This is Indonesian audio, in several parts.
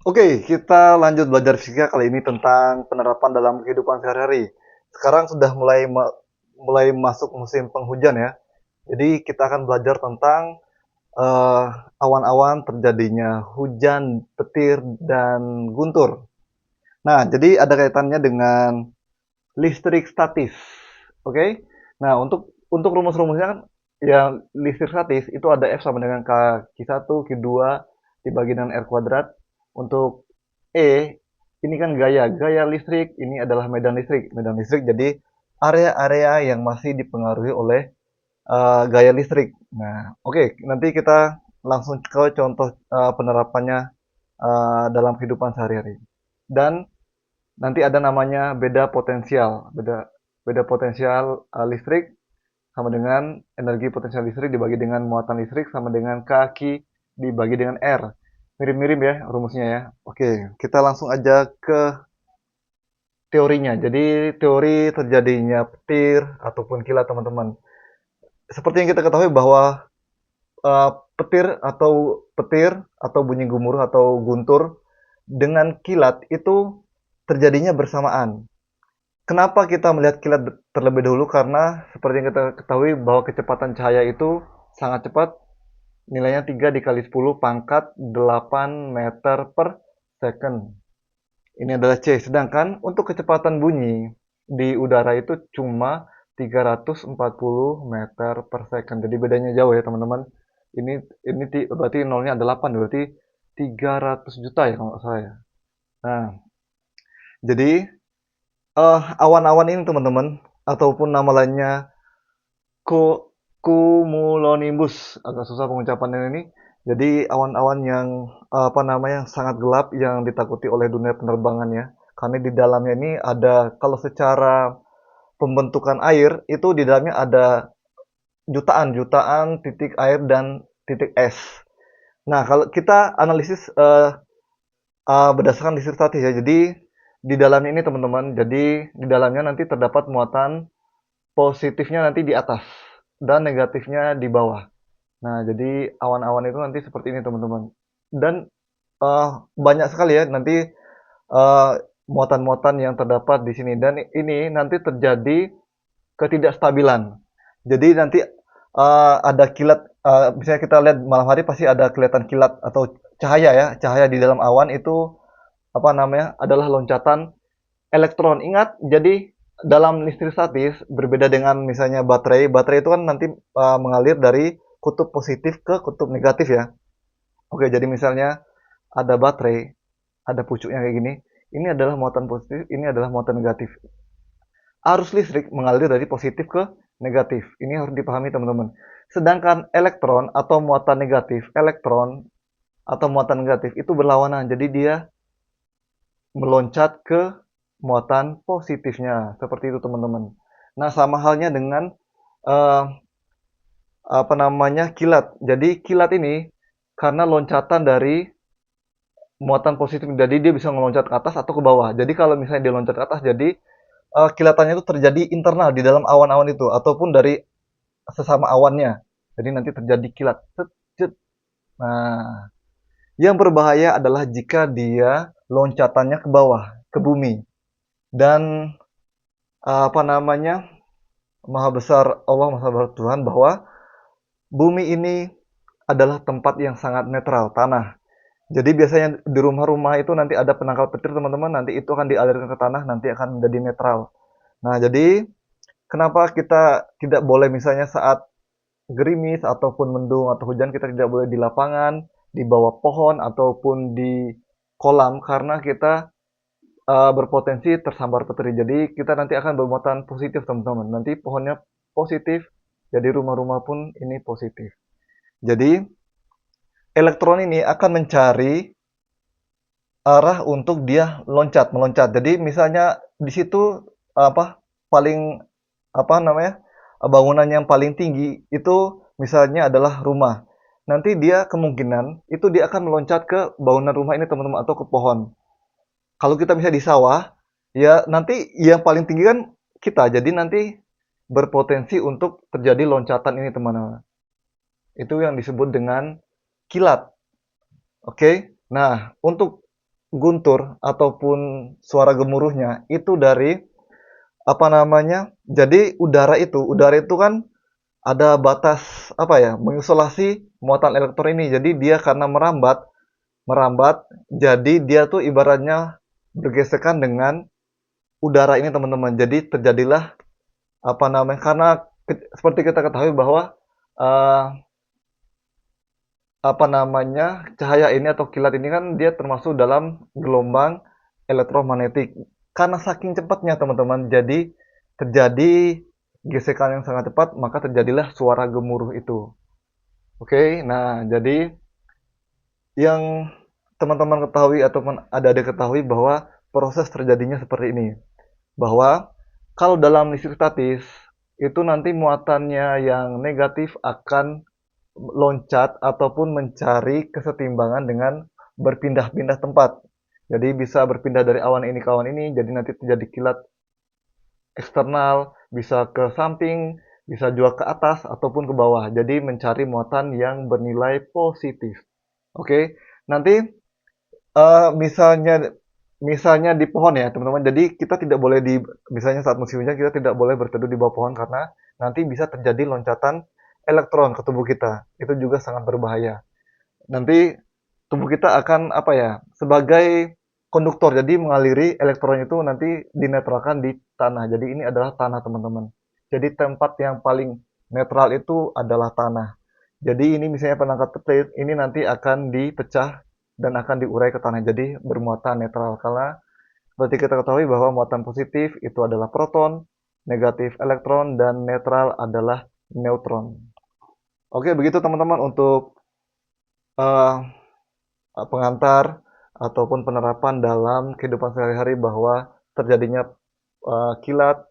Oke, kita lanjut belajar fisika kali ini tentang penerapan dalam kehidupan sehari-hari. Sekarang sudah mulai masuk musim penghujan ya. Jadi kita akan belajar tentang eh, awan-awan terjadinya hujan, petir, dan guntur. Nah, jadi ada kaitannya dengan listrik statis. Oke. Nah, untuk rumus-rumusnya kan yang listrik statis itu ada F sama dengan K, Q1, Q2 dibagi dengan R kuadrat. Untuk E ini kan gaya listrik, ini adalah medan listrik. Medan listrik jadi area-area yang masih dipengaruhi oleh gaya listrik. Nah, oke, nanti kita langsung ke contoh penerapannya dalam kehidupan sehari-hari. Dan nanti ada namanya beda potensial. Beda beda potensial listrik sama dengan energi potensial listrik dibagi dengan muatan listrik sama dengan kaki dibagi dengan R. Mirip-mirip ya rumusnya ya. Oke, kita langsung aja ke teorinya. Jadi teori terjadinya petir ataupun kilat teman-teman. Seperti yang kita ketahui bahwa petir atau bunyi gemuruh atau guntur dengan kilat itu terjadinya bersamaan. Kenapa kita melihat kilat terlebih dahulu? Karena seperti yang kita ketahui bahwa kecepatan cahaya itu sangat cepat, nilainya 3 dikali 10 pangkat 8 meter per second. Ini adalah C. Sedangkan untuk kecepatan bunyi di udara itu cuma 340 meter per second. Jadi bedanya jauh ya teman-teman. Ini berarti nolnya ada 8, berarti 300 juta ya kalau nggak salah ya. Nah, jadi awan-awan ini teman-teman, ataupun nama lainnya cumulonimbus, agak susah pengucapannya ini. Jadi awan-awan yang apa namanya sangat gelap yang ditakuti oleh dunia penerbangan ya. Karena di dalamnya ini ada, kalau secara pembentukan air itu di dalamnya ada jutaan-jutaan titik air dan titik es. Nah, kalau kita analisis berdasarkan listrik statis ya. Jadi di dalamnya ini teman-teman, jadi di dalamnya nanti terdapat muatan positifnya nanti di atas dan negatifnya di bawah. Nah, jadi awan-awan itu nanti seperti ini teman-teman. Dan banyak sekali ya nanti eh, muatan-muatan yang terdapat di sini dan ini nanti terjadi ketidakstabilan. Jadi nanti ada kilat, misalnya kita lihat malam hari pasti ada kelihatan kilat atau cahaya ya, cahaya di dalam awan itu apa namanya adalah loncatan elektron. Ingat, jadi dalam listrik statis berbeda dengan misalnya baterai. Baterai itu kan nanti mengalir dari kutub positif ke kutub negatif ya. Oke, jadi misalnya ada baterai, ada pucuknya kayak gini. Ini adalah muatan positif, ini adalah muatan negatif. Arus listrik mengalir dari positif ke negatif. Ini harus dipahami teman-teman. Sedangkan elektron atau muatan negatif, elektron atau muatan negatif itu berlawanan. Jadi dia meloncat ke muatan positifnya. Seperti itu teman-teman. Nah, sama halnya dengan eh, apa namanya kilat. Jadi kilat ini karena loncatan dari muatan positif, jadi dia bisa meloncat ke atas atau ke bawah. Jadi kalau misalnya dia loncat ke atas, jadi kilatannya itu terjadi internal di dalam awan-awan itu ataupun dari sesama awannya. Jadi nanti terjadi kilat. Cet, cet. Nah, yang berbahaya adalah jika dia loncatannya ke bawah, ke bumi. Dan apa namanya? Maha besar Allah, maha besar Tuhan bahwa bumi ini adalah tempat yang sangat netral, tanah. Jadi biasanya di rumah-rumah itu nanti ada penangkal petir teman-teman, nanti itu akan dialirkan ke tanah, nanti akan menjadi netral. Nah, jadi kenapa kita tidak boleh misalnya saat gerimis ataupun mendung atau hujan kita tidak boleh di lapangan, di bawah pohon ataupun di kolam karena kita berpotensi tersambar petir. Jadi kita nanti akan bermuatan positif teman-teman. Nanti pohonnya positif, jadi rumah-rumah pun ini positif. Jadi elektron ini akan mencari arah untuk dia meloncat. Jadi misalnya di situ apa paling apa namanya bangunan yang paling tinggi itu misalnya adalah rumah. Nanti dia kemungkinan itu dia akan meloncat ke bangunan rumah ini teman-teman atau ke pohon. Kalau kita misalnya di sawah, ya nanti yang paling tinggi kan kita. Jadi nanti berpotensi untuk terjadi loncatan ini teman-teman. Itu yang disebut dengan kilat. Oke. Nah, untuk guntur ataupun suara gemuruhnya itu dari apa namanya, jadi udara itu kan ada batas apa ya, mengisolasi muatan elektron ini. Jadi dia karena merambat merambat, jadi dia tuh ibaratnya bergesekan dengan udara ini teman-teman. Jadi terjadilah apa namanya, karena seperti kita ketahui bahwa eh, apa namanya, cahaya ini atau kilat ini kan dia termasuk dalam gelombang elektromagnetik. Karena saking cepatnya teman-teman, jadi terjadi gesekan yang sangat cepat, maka terjadilah suara gemuruh itu. Oke, nah jadi yang teman-teman ketahui ataupun ada ketahui bahwa proses terjadinya seperti ini. Bahwa kalau dalam listrik statis itu nanti muatannya yang negatif akan loncat ataupun mencari kesetimbangan dengan berpindah-pindah tempat. Jadi bisa berpindah dari awan ini ke awan ini, jadi nanti terjadi kilat eksternal, bisa ke samping, bisa juga ke atas ataupun ke bawah. Jadi mencari muatan yang bernilai positif. Oke, nanti misalnya misalnya di pohon ya teman-teman. Jadi kita tidak boleh misalnya saat musim hujan kita tidak boleh berteduh di bawah pohon karena nanti bisa terjadi loncatan elektron ke tubuh kita. Itu juga sangat berbahaya. Nanti tubuh kita akan apa ya, sebagai konduktor, jadi mengaliri elektron itu nanti dinetralkan di tanah. Jadi ini adalah tanah teman-teman. Jadi tempat yang paling netral itu adalah tanah. Jadi ini misalnya penangkap petir, ini nanti akan dipecah dan akan diurai ke tanah. Jadi bermuatan netral. Karena seperti kita ketahui bahwa muatan positif itu adalah proton, negatif elektron, dan netral adalah neutron. Oke, begitu teman-teman untuk eh, pengantar ataupun penerapan dalam kehidupan sehari-hari bahwa terjadinya kilat,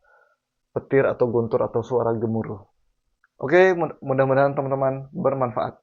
petir atau guntur atau suara gemuruh. Oke, mudah-mudahan teman-teman bermanfaat.